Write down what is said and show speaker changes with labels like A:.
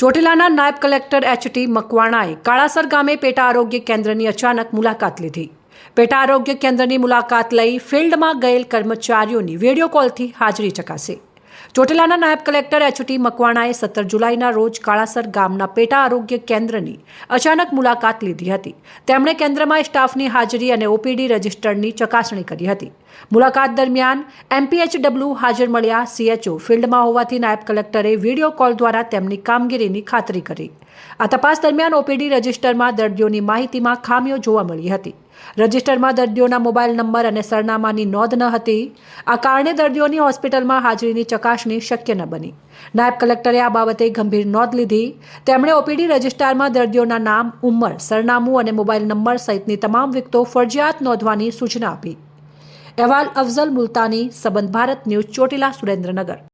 A: ચોટીલાના નાયબ કલેક્ટર એચ.ટી. મકવાણાએ કાળાસર ગામે પેટા આરોગ્ય કેન્દ્રની અચાનક મુલાકાત લીધી। પેટા આરોગ્ય કેન્દ્રની મુલાકાત લઈ ફિલ્ડમાં ગયેલ કર્મચારીઓની વિડીયો કોલથી હાજરી ચકાસી। ચોટીલાના નાયબ કલેક્ટર એચ.ટી. મકવાણાએ 17 જુલાઈના રોજ કાળાસર ગામના પેટા આરોગ્ય કેન્દ્રની અચાનક મુલાકાત લીધી હતી। તેમણે કેન્દ્રમાં સ્ટાફની હાજરી અને ઓપીડી રજિસ્ટરની ચકાસણી કરી હતી। મુલાકાત દરમિયાન એમપીએચડબલ્યુ હાજર મળ્યા। સીએચઓ ફિલ્ડમાં હોવાથી નાયબ કલેક્ટરે વિડીયો કોલ દ્વારા તેમની કામગીરીની ખાતરી કરી। આ તપાસ દરમિયાન ઓપીડી રજિસ્ટરમાં દર્દીઓની માહિતીમાં ખામીઓ જોવા મળી હતી। રજિસ્ટરમાં દર્દીઓના મોબાઈલ નંબર અને સરનામાની નોંધ ન હતી। આ કારણે દર્દીઓની હોસ્પિટલમાં હાજરીની ચકાસણી શક્ય ન બની। નાયબ કલેક્ટરે આ બાબતે ગંભીર નોંધ લીધી। તેમણે ઓપીડી રજિસ્ટરમાં દર્દીઓના નામ, ઉંમર, સરનામું અને મોબાઈલ નંબર સહિતની તમામ વિગતો ફરજિયાત નોંધવાની સૂચના આપી। અહેવાલ અફઝલ મુલ્તાની, સંબંધ ભારત ન્યૂઝ, ચોટીલા, સુરેન્દ્રનગર।